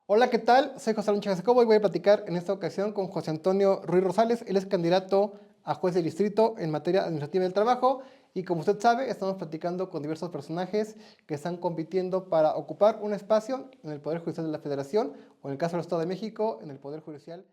Hola, ¿qué tal? Soy José Alonso Jacobo y voy a platicar en esta ocasión con José Antonio Ruiz Rosales. Él es candidato a juez de distrito en materia administrativa del trabajo y como usted sabe, estamos platicando con diversos personajes que están compitiendo para ocupar un espacio en el Poder Judicial de la Federación o en el caso del Estado de México, en el Poder Judicial.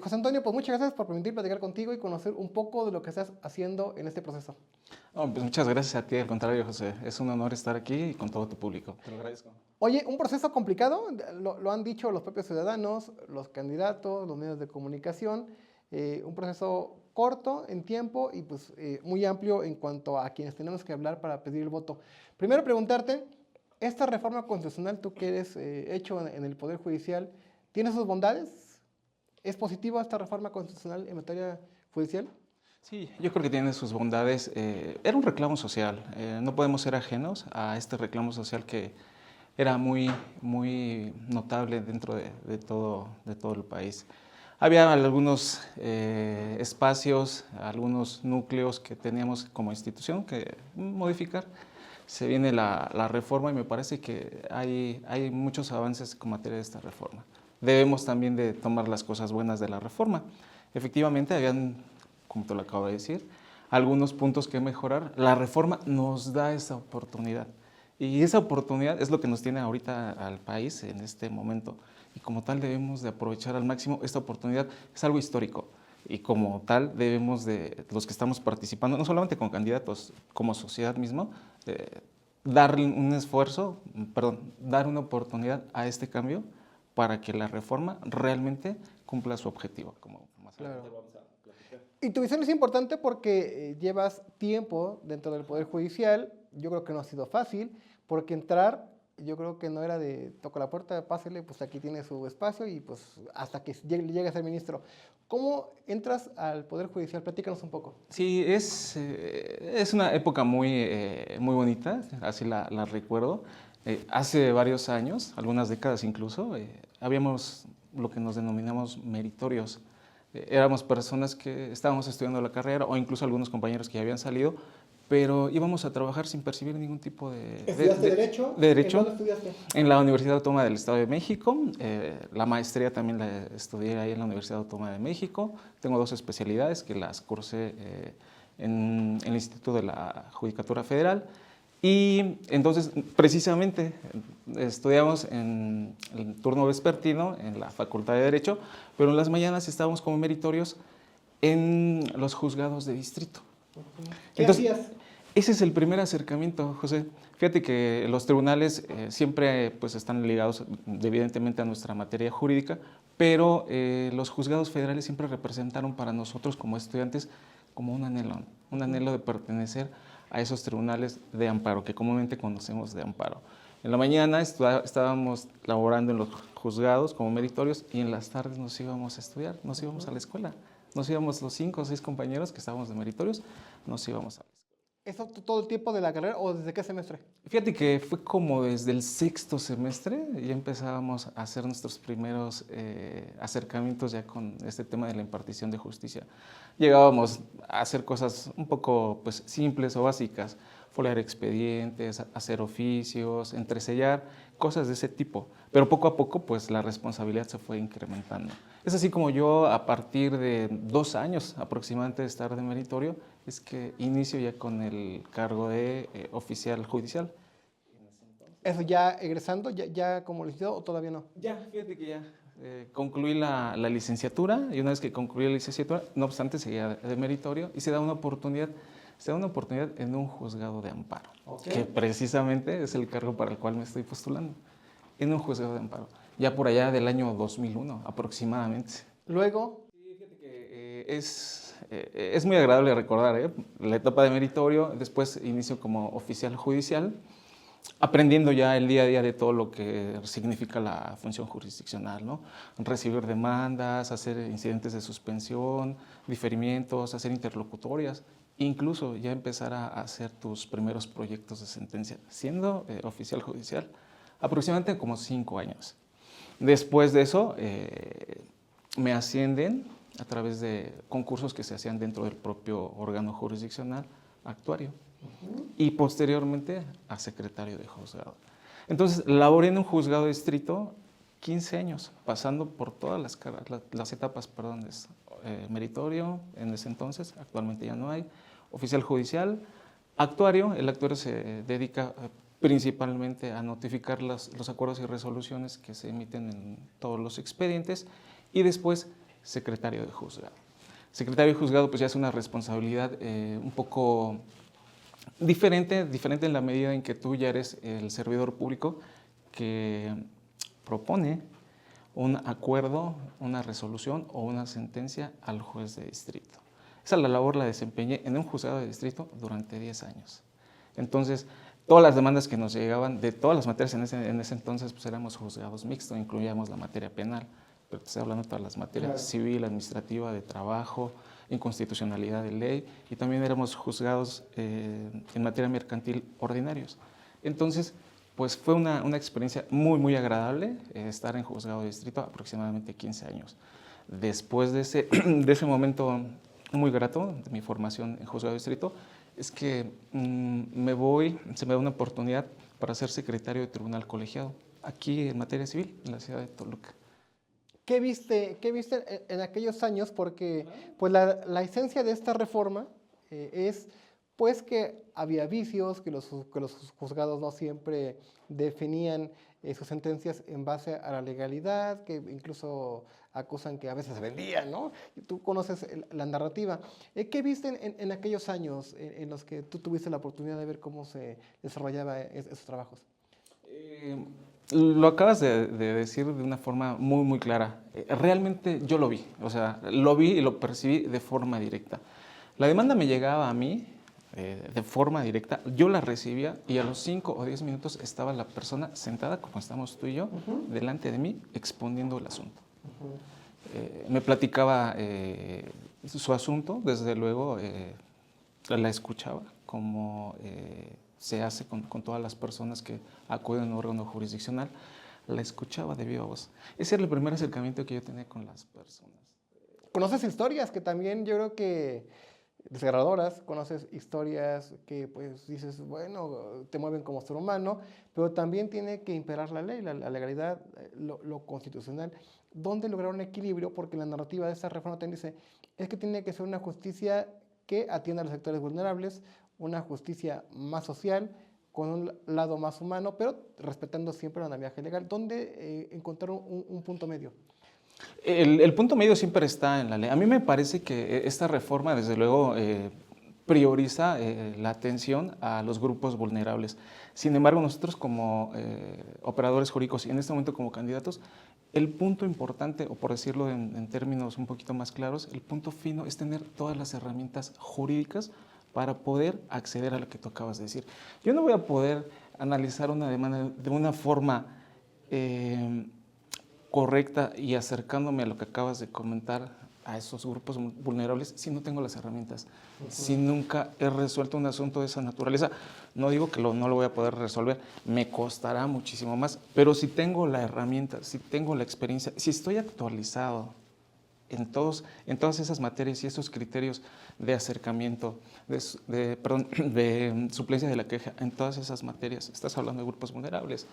José Antonio, pues muchas gracias por permitir platicar contigo y conocer un poco de lo que estás haciendo en este proceso. No, pues muchas gracias a ti, al contrario, José. Es un honor estar aquí y con todo tu público. Te lo agradezco. Oye, un proceso complicado, lo han dicho los propios ciudadanos, los candidatos, los medios de comunicación, un proceso corto en tiempo y pues muy amplio en cuanto a quienes tenemos que hablar para pedir el voto. Primero preguntarte, esta reforma constitucional, tú que eres hecho en el Poder Judicial, ¿tiene sus bondades? ¿Es positiva esta reforma constitucional en materia judicial? Sí, yo creo que tiene sus bondades. Era un reclamo social. No podemos ser ajenos a este reclamo social que era muy notable dentro de todo el país. Había algunos espacios, algunos núcleos que teníamos como institución que modificar. Se viene la reforma y me parece que hay muchos avances con materia de esta reforma. Debemos también de tomar las cosas buenas de la reforma. Efectivamente, habían, como te lo acabo de decir, algunos puntos que mejorar. La reforma nos da esa oportunidad. Y esa oportunidad es lo que nos tiene ahorita al país en este momento. Y como tal debemos de aprovechar al máximo esta oportunidad. Es algo histórico. Y como tal debemos de, los que estamos participando, no solamente con candidatos, como sociedad mismo, dar un esfuerzo, perdón, dar una oportunidad a este cambio para que la reforma realmente cumpla su objetivo. Como más adelante Claro. vamos a platicar. Y tu visión es importante porque llevas tiempo dentro del Poder Judicial. Yo creo que no ha sido fácil, porque entrar, yo creo que no era de toca la puerta, pásele, pues aquí tiene su espacio y pues hasta que llegue a ser ministro. ¿Cómo entras al Poder Judicial? Platícanos un poco. Sí, es una época muy bonita, así la recuerdo. Hace varios años, algunas décadas incluso, habíamos lo que nos denominamos meritorios. Éramos personas que estábamos estudiando la carrera o incluso algunos compañeros que ya habían salido, pero íbamos a trabajar sin percibir ningún tipo ¿Estudiaste Derecho? de ¿En derecho dónde estudiaste? en la Universidad Autónoma del Estado de México. La maestría también la estudié ahí en la Universidad Autónoma de México. Tengo dos especialidades que las cursé en el Instituto de la Judicatura Federal. Y entonces, precisamente, estudiamos en el turno vespertino en la Facultad de Derecho, pero en las mañanas estábamos como meritorios en los juzgados de distrito. ¿Qué Entonces, hacías? ese es el primer acercamiento, José. Fíjate que los tribunales siempre pues, están ligados evidentemente a nuestra materia jurídica, pero los juzgados federales siempre representaron para nosotros como estudiantes como un anhelo de pertenecer a esos tribunales de amparo, que comúnmente conocemos de amparo. En la mañana estábamos laborando en los juzgados como meritorios y en las tardes nos íbamos a estudiar, nos íbamos a la escuela. Nos íbamos los 5 o 6 compañeros que estábamos de meritorios, nos íbamos a la escuela. ¿Eso todo el tiempo de la carrera o desde qué semestre? Fíjate que fue como desde el sexto semestre, ya empezábamos a hacer nuestros primeros acercamientos ya con este tema de la impartición de justicia. Llegábamos a hacer cosas un poco pues, simples o básicas, foliar expedientes, hacer oficios, entresellar, cosas de ese tipo. Pero poco a poco pues la responsabilidad se fue incrementando. Es así como yo a partir de 2 años aproximadamente de estar de meritorio, es que inicio ya con el cargo de oficial judicial. ¿Eso ya egresando, ya como licenciado o todavía no? Ya, fíjate que ya concluí la licenciatura y una vez que concluí la licenciatura, no obstante seguía de meritorio y se da una oportunidad en un juzgado de amparo, que precisamente es el cargo para el cual me estoy postulando, en un juzgado de amparo, ya por allá del año 2001 aproximadamente. Luego, Sí, fíjate que es muy agradable recordar la etapa de meritorio, después inicio como oficial judicial, aprendiendo ya el día a día de todo lo que significa la función jurisdiccional, ¿no? Recibir demandas, hacer incidentes de suspensión, diferimientos, hacer interlocutorias, incluso ya empezar a hacer tus primeros proyectos de sentencia, siendo oficial judicial, aproximadamente como 5 años. Después de eso, me ascienden a través de concursos que se hacían dentro del propio órgano jurisdiccional actuario y posteriormente a secretario de juzgado. Entonces, laboré en un juzgado de distrito 15 años, pasando por todas las etapas, perdón, meritorio en ese entonces, actualmente ya no hay, oficial judicial, actuario. El actuario se dedica principalmente a notificar los acuerdos y resoluciones que se emiten en todos los expedientes, y después secretario de juzgado. Secretario de juzgado pues ya es una responsabilidad un poco diferente en la medida en que tú ya eres el servidor público que propone un acuerdo, una resolución o una sentencia al juez de distrito. Esa labor la desempeñé en un juzgado de distrito durante 10 años. Entonces, todas las demandas que nos llegaban de todas las materias en ese entonces, pues éramos juzgados mixtos, incluíamos la materia penal, pero te estoy hablando de todas las materias, civil, administrativa, de trabajo, inconstitucionalidad de ley, y también éramos juzgados en materia mercantil ordinarios. Entonces, pues fue una experiencia muy agradable estar en juzgado de distrito aproximadamente 15 años. Después de ese momento muy grato de mi formación en juzgado de distrito, es que se me da una oportunidad para ser secretario de tribunal colegiado, aquí en materia civil, en la ciudad de Toluca. ¿Qué viste en aquellos años? Porque pues la esencia de esta reforma es pues que había vicios, que los juzgados no siempre definían sus sentencias en base a la legalidad, que incluso acusan que a veces se vendían, ¿no? Y tú conoces la narrativa. ¿Qué viste en aquellos años en los que tú tuviste la oportunidad de ver cómo se desarrollaban esos trabajos? Lo acabas de decir de una forma muy clara. Realmente yo lo vi, o sea, lo vi y lo percibí de forma directa. La demanda me llegaba a mí de forma directa, yo la recibía y a los 5 o 10 minutos estaba la persona sentada, como estamos tú y yo, delante de mí, exponiendo el asunto. Me platicaba su asunto, desde luego la escuchaba, como se hace con todas las personas que acuden a un órgano jurisdiccional, la escuchaba de viva voz. Ese era el primer acercamiento que yo tenía con las personas. ¿Conoces historias que también yo creo que desgarradoras? ¿Conoces historias que pues dices, bueno, te mueven como ser humano, pero también tiene que imperar la ley, la legalidad, lo constitucional? ¿Dónde lograr un equilibrio? Porque la narrativa de esta reforma también dice, es que tiene que ser una justicia que atienda a los sectores vulnerables, una justicia más social, con un lado más humano, pero respetando siempre el andamiaje legal. ¿Dónde encontrar un punto medio? El punto medio siempre está en la ley. A mí me parece que esta reforma, desde luego, prioriza la atención a los grupos vulnerables. Sin embargo, nosotros como operadores jurídicos y en este momento como candidatos, el punto importante, o por decirlo en términos un poquito más claros, el punto fino es tener todas las herramientas jurídicas para poder acceder a lo que tú acabas de decir. Yo no voy a poder analizar una demanda de una forma correcta y acercándome a lo que acabas de comentar, a esos grupos vulnerables, si no tengo las herramientas, si nunca he resuelto un asunto de esa naturaleza. No digo que no lo voy a poder resolver, me costará muchísimo más, pero si tengo la herramienta, si tengo la experiencia, si estoy actualizado en todas esas materias y esos criterios de acercamiento, de suplencia de la queja, en todas esas materias, estás hablando de grupos vulnerables,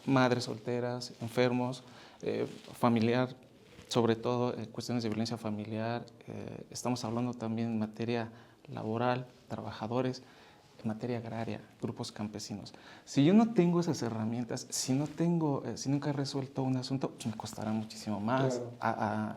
madres solteras, enfermos, familiar, sobre todo cuestiones de violencia familiar, estamos hablando también en materia laboral, trabajadores, en materia agraria, grupos campesinos. Si yo no tengo esas herramientas, si nunca he resuelto un asunto, pues me costará muchísimo más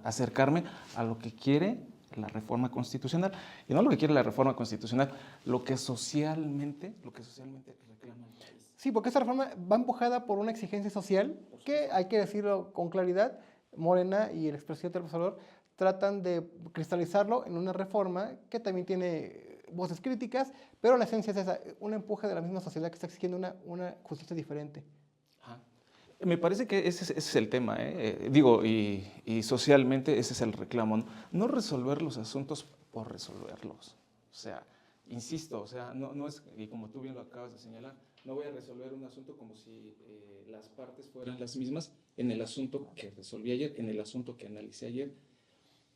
acercarme a lo que quiere la reforma constitucional. Y no lo que quiere la reforma constitucional, lo que socialmente reclama el país. Sí, porque esta reforma va empujada por una exigencia social que, hay que decirlo con claridad, Morena y el expresidente López Obrador tratan de cristalizarlo en una reforma que también tiene voces críticas, pero la esencia es esa, un empuje de la misma sociedad que está exigiendo una justicia diferente. Me parece que ese es el tema, digo, y socialmente ese es el reclamo, no resolver los asuntos por resolverlos. O sea, insisto, o sea, no es, y como tú bien lo acabas de señalar, no voy a resolver un asunto como si las partes fueran las mismas en el asunto que resolví ayer, en el asunto que analicé ayer.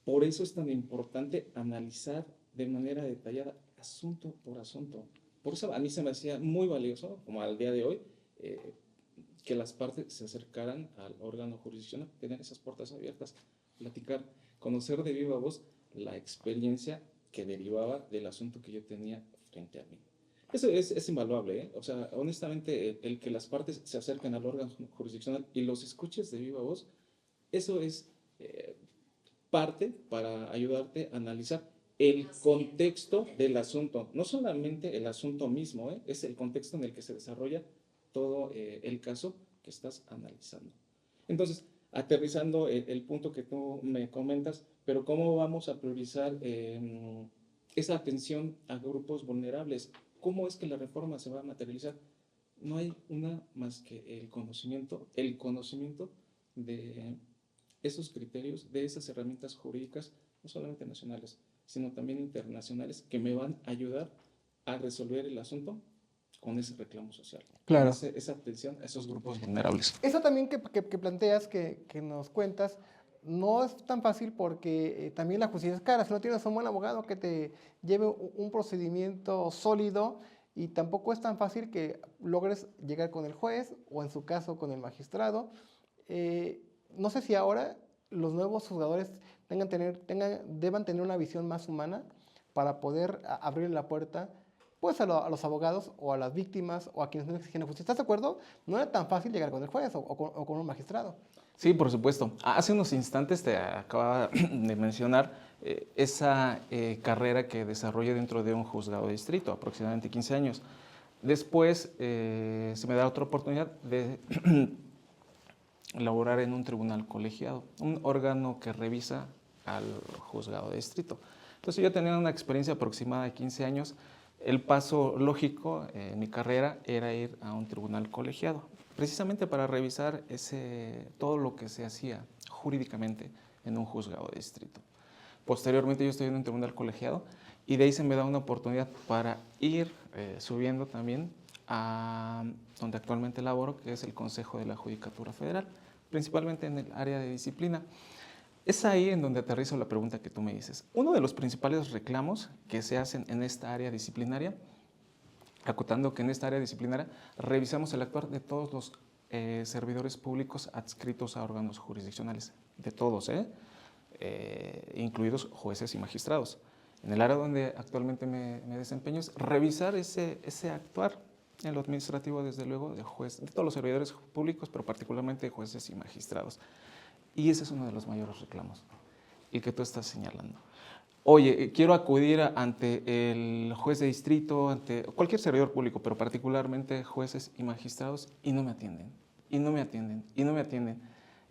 Por eso es tan importante analizar de manera detallada asunto por asunto. Por eso a mí se me hacía muy valioso, como al día de hoy, eh, que las partes se acercaran al órgano jurisdiccional, tener esas puertas abiertas, platicar, conocer de viva voz la experiencia que derivaba del asunto que yo tenía frente a mí. Eso es invaluable, ¿eh? O sea, honestamente, el que las partes se acerquen al órgano jurisdiccional y los escuches de viva voz, eso es parte para ayudarte a analizar el contexto del asunto, no solamente el asunto mismo, es el contexto en el que se desarrolla todo el caso que estás analizando. Entonces, aterrizando el punto que tú me comentas, pero ¿cómo vamos a priorizar esa atención a grupos vulnerables? ¿Cómo es que la reforma se va a materializar? No hay una más que el conocimiento de esos criterios, de esas herramientas jurídicas, no solamente nacionales, sino también internacionales, que me van a ayudar a resolver el asunto con ese reclamo social, con Claro. esa atención a esos grupos vulnerables. Eso también que planteas, que nos cuentas, no es tan fácil porque también la justicia es cara. Si no tienes un buen abogado que te lleve un procedimiento sólido, y tampoco es tan fácil que logres llegar con el juez o en su caso con el magistrado. Eh, no sé si ahora los nuevos juzgadores deban tener una visión más humana para poder abrir la puerta pues a los abogados o a las víctimas o a quienes no exigen justicia. ¿Estás de acuerdo? No era tan fácil llegar con el juez o con un magistrado. Sí, por supuesto. Hace unos instantes te acababa de mencionar esa carrera que desarrollé dentro de un juzgado de distrito, aproximadamente 15 años. Después se me da otra oportunidad de laborar en un tribunal colegiado, un órgano que revisa al juzgado de distrito. Entonces yo tenía una experiencia aproximada de 15 años. El paso lógico en mi carrera era ir a un tribunal colegiado, precisamente para revisar todo lo que se hacía jurídicamente en un juzgado de distrito. Posteriormente yo estoy en un tribunal colegiado y de ahí se me da una oportunidad para ir subiendo también a donde actualmente laboro, que es el Consejo de la Judicatura Federal, principalmente en el área de disciplina. Es ahí en donde aterrizo la pregunta que tú me dices. Uno de los principales reclamos que se hacen en esta área disciplinaria, acotando que en esta área disciplinaria revisamos el actuar de todos los servidores públicos adscritos a órganos jurisdiccionales, de todos, incluidos jueces y magistrados. En el área donde actualmente me desempeño es revisar ese actuar en lo administrativo, desde luego, de todos los servidores públicos, pero particularmente de jueces y magistrados. Y ese es uno de los mayores reclamos, el que tú estás señalando. Oye, quiero acudir ante el juez de distrito, ante cualquier servidor público, pero particularmente jueces y magistrados, y no me atienden, y no me atienden, y no me atienden.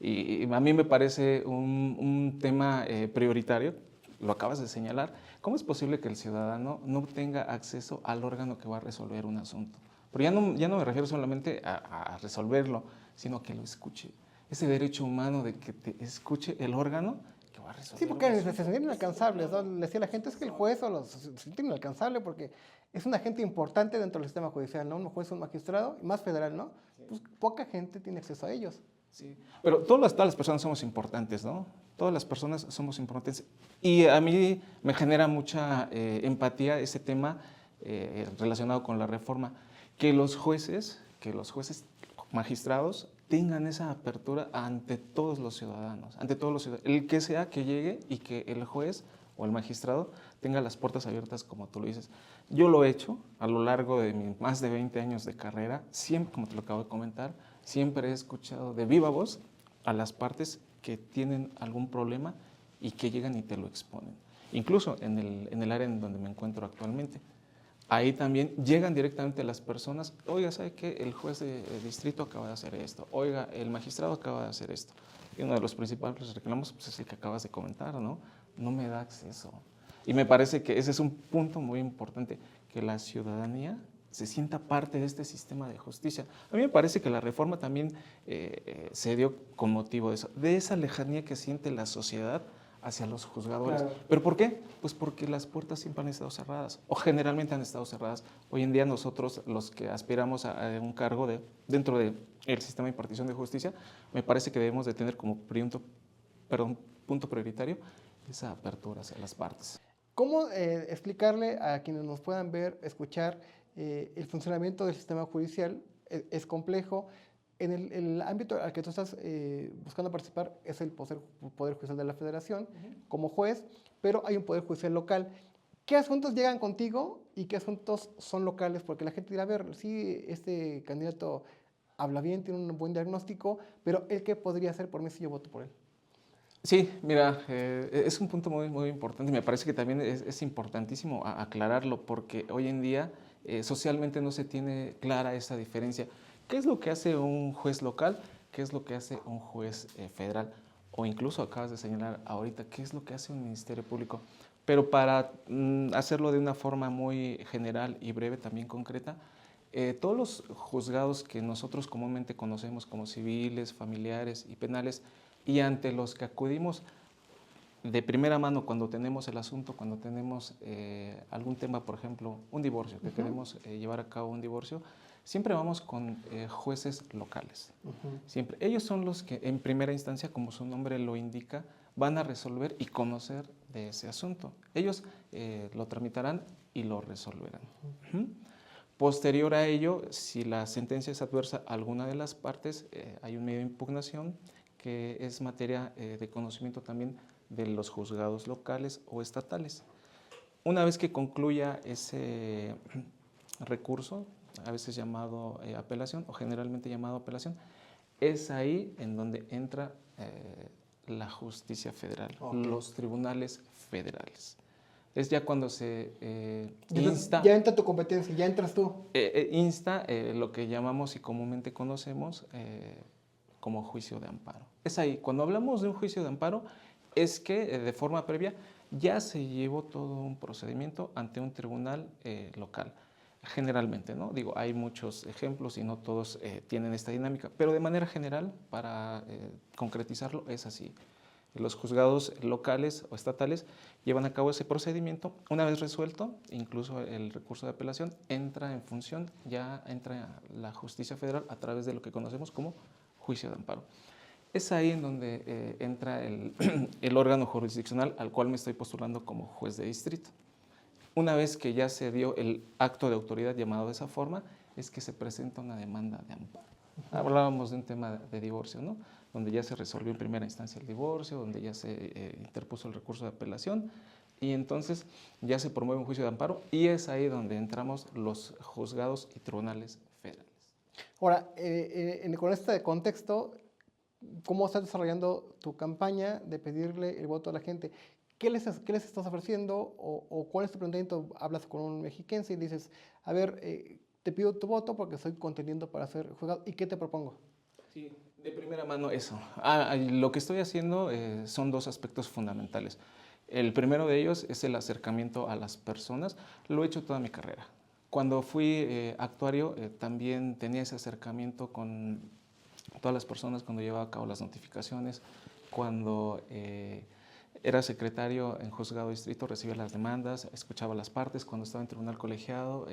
Y a mí me parece un tema prioritario, lo acabas de señalar. ¿Cómo es posible que el ciudadano no tenga acceso al órgano que va a resolver un asunto? Pero ya no me refiero solamente a resolverlo, sino a que lo escuche. Ese derecho humano de que te escuche el órgano que va a resolver. Sí, porque se sienten inalcanzables, ¿no? Le decía la gente, es que el juez se siente inalcanzable porque es un agente importante dentro del sistema judicial, ¿no? Un juez, un magistrado, más federal, ¿no? Pues poca gente tiene acceso a ellos. Sí, pero todas las personas somos importantes, ¿no? Todas las personas somos importantes. Y a mí me genera mucha empatía ese tema relacionado con la reforma. Que los jueces magistrados tengan esa apertura ante todos los ciudadanos, el que sea que llegue y que el juez o el magistrado tenga las puertas abiertas, como tú lo dices. Yo lo he hecho a lo largo de mis más de 20 años de carrera, siempre, como te lo acabo de comentar, siempre he escuchado de viva voz a las partes que tienen algún problema y que llegan y te lo exponen. Incluso en el área en donde me encuentro actualmente. Ahí también llegan directamente las personas, oiga, ¿sabe qué? El juez de distrito acaba de hacer esto, oiga, el magistrado acaba de hacer esto. Y uno de los principales reclamos pues, es el que acabas de comentar, ¿no? No me da acceso. Y me parece que ese es un punto muy importante, que la ciudadanía se sienta parte de este sistema de justicia. A mí me parece que la reforma también se dio con motivo de eso, de esa lejanía que siente la sociedad hacia los juzgadores. Claro. ¿Pero por qué? Pues porque las puertas siempre han estado cerradas, o generalmente han estado cerradas. Hoy en día nosotros, los que aspiramos a un cargo dentro del sistema de impartición de justicia, me parece que debemos de tener como punto prioritario esa apertura hacia las partes. ¿Cómo explicarle a quienes nos puedan ver, escuchar, el funcionamiento del sistema judicial? Es complejo. En el ámbito al que tú estás buscando participar es el Poder Judicial de la Federación como juez, pero hay un Poder Judicial local. ¿Qué asuntos llegan contigo y qué asuntos son locales? Porque la gente dirá, a ver, sí, este candidato habla bien, tiene un buen diagnóstico, pero ¿él qué podría hacer por mí si yo voto por él? Sí, mira, es un punto muy, muy importante. Me parece que también es importantísimo aclararlo porque hoy en día socialmente no se tiene clara esa diferencia. ¿Qué es lo que hace un juez local? ¿Qué es lo que hace un juez federal? O incluso acabas de señalar ahorita, ¿qué es lo que hace un ministerio público? Pero para hacerlo de una forma muy general y breve, también concreta, todos los juzgados que nosotros comúnmente conocemos como civiles, familiares y penales, y ante los que acudimos de primera mano cuando tenemos el asunto, cuando tenemos algún tema, por ejemplo, un divorcio, que queremos llevar a cabo un divorcio, siempre vamos con jueces locales. Siempre. Ellos son los que en primera instancia, como su nombre lo indica, van a resolver y conocer de ese asunto. Ellos lo tramitarán y lo resolverán. Posterior a ello, si la sentencia es adversa a alguna de las partes, hay un medio de impugnación que es materia de conocimiento también de los juzgados locales o estatales. Una vez que concluya ese recurso, a veces llamado apelación o generalmente llamado apelación, es ahí en donde entra la justicia federal, los tribunales federales. Es ya cuando se insta... Ya entra tu competencia, ya entras tú. Insta lo que llamamos y comúnmente conocemos como juicio de amparo. Es ahí, cuando hablamos de un juicio de amparo, es que de forma previa ya se llevó todo un procedimiento ante un tribunal local. Generalmente, ¿no? Digo, hay muchos ejemplos y no todos tienen esta dinámica, pero de manera general, para concretizarlo, es así. Los juzgados locales o estatales llevan a cabo ese procedimiento. Una vez resuelto, incluso el recurso de apelación entra en función, ya entra la justicia federal a través de lo que conocemos como juicio de amparo. Es ahí en donde entra el órgano jurisdiccional al cual me estoy postulando como juez de distrito. Una vez que ya se dio el acto de autoridad llamado de esa forma, es que se presenta una demanda de amparo. Hablábamos de un tema de divorcio, ¿no? Donde ya se resolvió en primera instancia el divorcio, donde ya se interpuso el recurso de apelación y entonces ya se promueve un juicio de amparo y es ahí donde entramos los juzgados y tribunales federales. Ahora, con este contexto, ¿cómo estás desarrollando tu campaña de pedirle el voto a la gente? ¿Qué les estás ofreciendo o cuál es tu planteamiento? Hablas con un mexiquense y dices, a ver, te pido tu voto porque estoy contendiendo para ser juzgado. ¿Y qué te propongo? Sí, de primera mano eso. Lo que estoy haciendo son dos aspectos fundamentales. El primero de ellos es el acercamiento a las personas. Lo he hecho toda mi carrera. Cuando fui actuario también tenía ese acercamiento con todas las personas cuando llevaba a cabo las notificaciones, cuando era secretario en juzgado de distrito, recibía las demandas, escuchaba las partes. Cuando estaba en tribunal colegiado,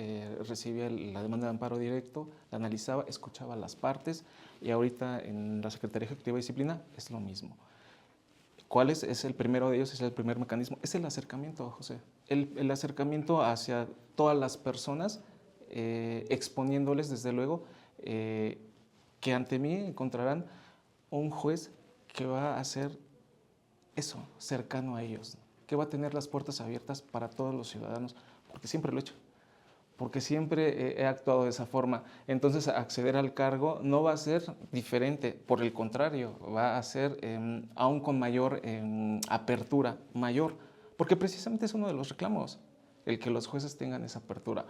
recibía la demanda de amparo directo, la analizaba, escuchaba las partes. Y ahorita en la Secretaría Ejecutiva de Disciplina es lo mismo. ¿Cuál es? Es el primero de ellos, es el primer mecanismo. Es el acercamiento, José. El acercamiento hacia todas las personas, exponiéndoles, desde luego, que ante mí encontrarán un juez que va a ser eso, cercano a ellos, que va a tener las puertas abiertas para todos los ciudadanos, porque siempre lo he hecho, porque siempre he actuado de esa forma. Entonces, acceder al cargo no va a ser diferente, por el contrario, va a ser aún con mayor apertura, mayor, porque precisamente es uno de los reclamos, el que los jueces tengan esa apertura.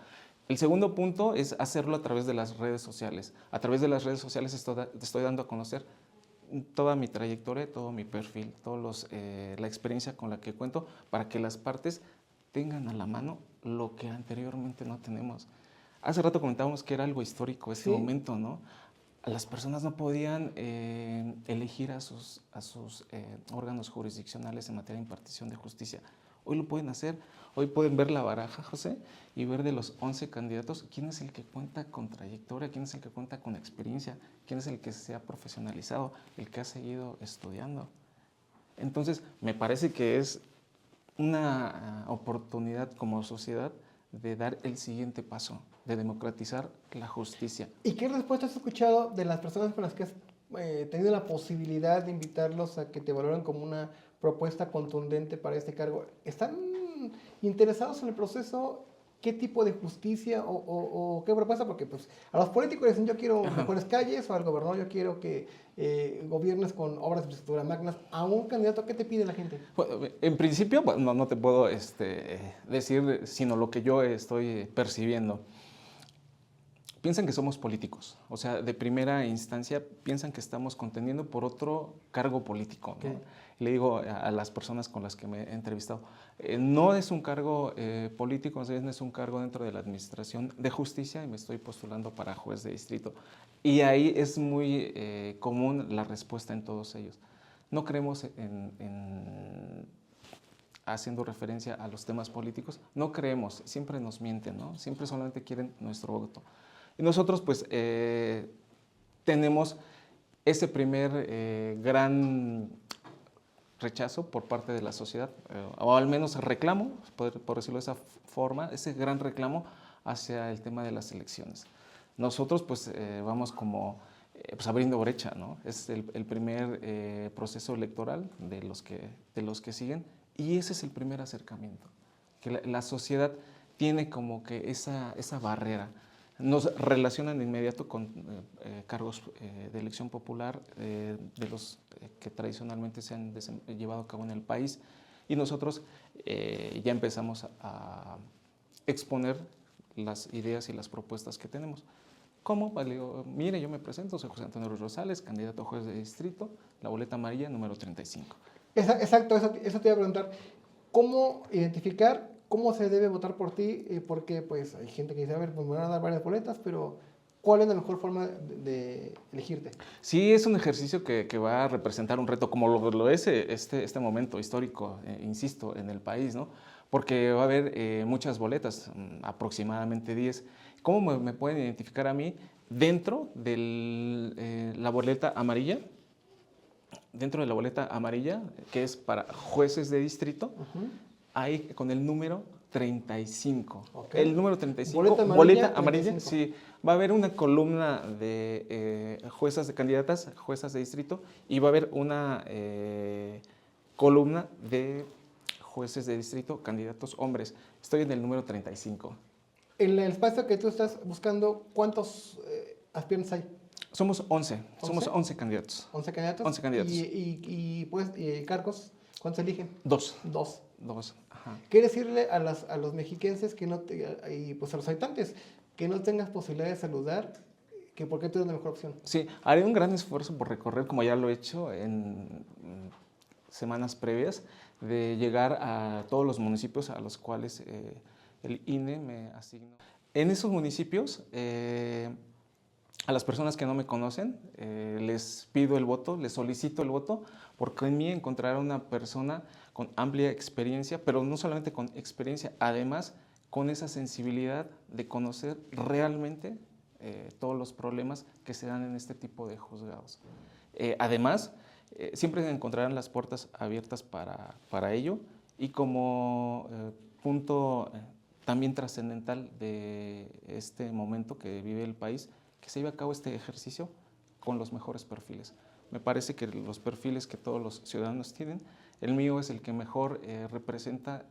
El segundo punto es hacerlo a través de las redes sociales. A través de las redes sociales estoy dando a conocer toda mi trayectoria, todo mi perfil, la experiencia con la que cuento, para que las partes tengan a la mano lo que anteriormente no tenemos. Hace rato comentábamos que era algo histórico ese momento, ¿no? Las personas no podían elegir a sus órganos jurisdiccionales en materia de impartición de justicia. Hoy lo pueden hacer. Hoy pueden ver la baraja, José, y ver de los 11 candidatos quién es el que cuenta con trayectoria, quién es el que cuenta con experiencia, quién es el que se ha profesionalizado, el que ha seguido estudiando. Entonces, me parece que es una oportunidad como sociedad de dar el siguiente paso, de democratizar la justicia. ¿Y qué respuesta has escuchado de las personas con las que has tenido la posibilidad de invitarlos a que te valoren como una propuesta contundente para este cargo? ¿Están interesados en el proceso? ¿Qué tipo de justicia o qué propuesta? Porque pues a los políticos dicen yo quiero mejores calles, o al gobernador yo quiero que gobiernes con obras de infraestructura magnas. A un candidato, ¿qué te pide la gente? Bueno, en principio, bueno, no te puedo decir sino lo que yo estoy percibiendo. Piensan que somos políticos, o sea, de primera instancia piensan que estamos contendiendo por otro cargo político, ¿no? Okay. Le digo a las personas con las que me he entrevistado, no es un cargo político, no es un cargo dentro de la Administración de Justicia y me estoy postulando para juez de distrito. Y ahí es muy común la respuesta en todos ellos. No creemos haciendo referencia a los temas políticos, no creemos, siempre nos mienten, ¿no? Siempre solamente quieren nuestro voto. Y nosotros pues tenemos ese primer gran rechazo por parte de la sociedad, o al menos reclamo, por decirlo de esa forma, ese gran reclamo hacia el tema de las elecciones. Nosotros pues vamos como pues abriendo brecha, ¿no? Es el primer proceso electoral de los que siguen y ese es el primer acercamiento, que la sociedad tiene como que esa barrera. Nos relacionan de inmediato con cargos de elección popular de los que tradicionalmente se han llevado a cabo en el país y nosotros ya empezamos a exponer las ideas y las propuestas que tenemos. ¿Cómo? Pues, le digo, mire, yo me presento, soy José Antonio Ruiz Rosales, candidato a juez de distrito, la boleta amarilla número 35. Exacto, eso te iba a preguntar. ¿Cómo identificar cómo se debe votar por ti? Porque pues hay gente que dice, a ver, pues me van a dar varias boletas, pero ¿cuál es la mejor forma de elegirte? Sí, es un ejercicio que va a representar un reto, como lo es este momento histórico, insisto, en el país, ¿no? Porque va a haber muchas boletas, aproximadamente 10. ¿Cómo me pueden identificar a mí? Dentro de la boleta amarilla, que es para jueces de distrito, ahí con el número 35. Okay. El número 35, boleta amarilla, 35. sí. Va a haber una columna de candidatas, juezas de distrito, y va a haber una columna de jueces de distrito, candidatos hombres. Estoy en el número 35. En el espacio que tú estás buscando, ¿cuántos aspirantes hay? Somos 11, somos 11 candidatos. 11 candidatos. 11 candidatos. ¿Y cargos? ¿Cuántos eligen? Dos. Ajá. ¿Qué decirle a los mexiquenses que no y pues a los habitantes que no tengas posibilidad de saludar, que por qué tú eres la mejor opción? Sí, haré un gran esfuerzo por recorrer, como ya lo he hecho en semanas previas, de llegar a todos los municipios a los cuales el INE me asignó. En esos municipios, a las personas que no me conocen, les pido el voto, les solicito el voto, porque en mí encontrarán una persona con amplia experiencia, pero no solamente con experiencia, además con esa sensibilidad de conocer realmente todos los problemas que se dan en este tipo de juzgados. Además, siempre encontrarán las puertas abiertas para ello y como punto también trascendental de este momento que vive el país, que se lleve a cabo este ejercicio con los mejores perfiles. Me parece que los perfiles que todos los ciudadanos tienen, el mío es el que mejor representa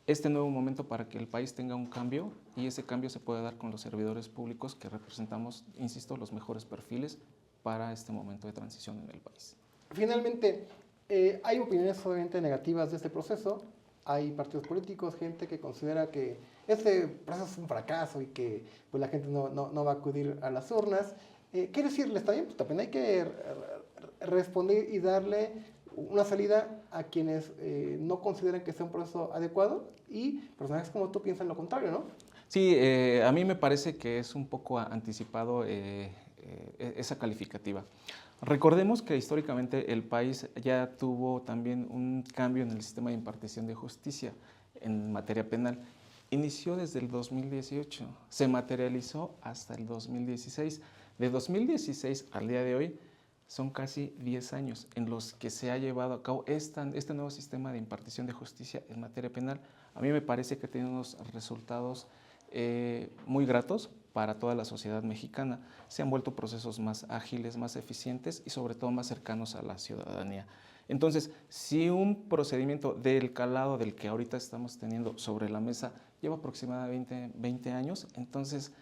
este nuevo momento para que el país tenga un cambio y ese cambio se puede dar con los servidores públicos que representamos, insisto, los mejores perfiles para este momento de transición en el país. Finalmente, hay opiniones obviamente negativas de este proceso. Hay partidos políticos, gente que considera que este proceso es un fracaso y que pues, la gente no va a acudir a las urnas. ¿Qué decirles también? Pues también hay que responder y darle una salida a quienes no consideran que sea un proceso adecuado y personajes como tú piensan lo contrario, ¿no? Sí, a mí me parece que es un poco anticipado esa calificativa. Recordemos que históricamente el país ya tuvo también un cambio en el sistema de impartición de justicia en materia penal. Inició desde el 2018, se materializó hasta el 2016. De 2016 al día de hoy Son casi 10 años en los que se ha llevado a cabo este nuevo sistema de impartición de justicia en materia penal. A mí me parece que tiene unos resultados muy gratos para toda la sociedad mexicana. Se han vuelto procesos más ágiles, más eficientes y sobre todo más cercanos a la ciudadanía. Entonces, si un procedimiento del calado del que ahorita estamos teniendo sobre la mesa lleva aproximadamente 20 años, entonces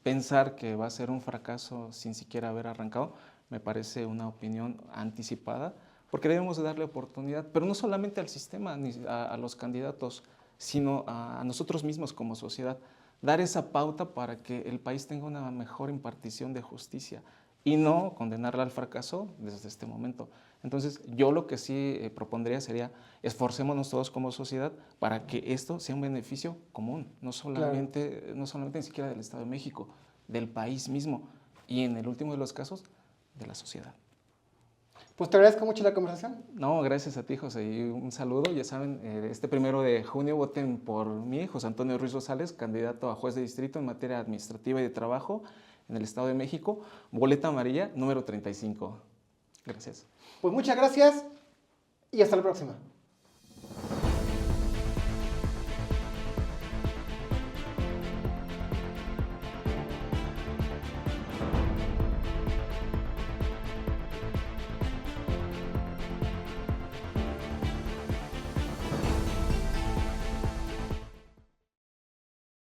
pensar que va a ser un fracaso sin siquiera haber arrancado me parece una opinión anticipada, porque debemos de darle oportunidad, pero no solamente al sistema ni a los candidatos, sino a nosotros mismos como sociedad, dar esa pauta para que el país tenga una mejor impartición de justicia y no condenarla al fracaso desde este momento. Entonces, yo lo que sí propondría sería esforcémonos todos como sociedad para que esto sea un beneficio común, no solamente ni siquiera del Estado de México, del país mismo y en el último de los casos, de la sociedad. Pues te agradezco mucho la conversación. No, gracias a ti, José, y un saludo. Ya saben, este 1 de junio voten por mí, José Antonio Ruiz Rosales, candidato a juez de distrito en materia administrativa y de trabajo en el Estado de México, boleta amarilla número 35. Gracias. Pues muchas gracias y hasta la próxima.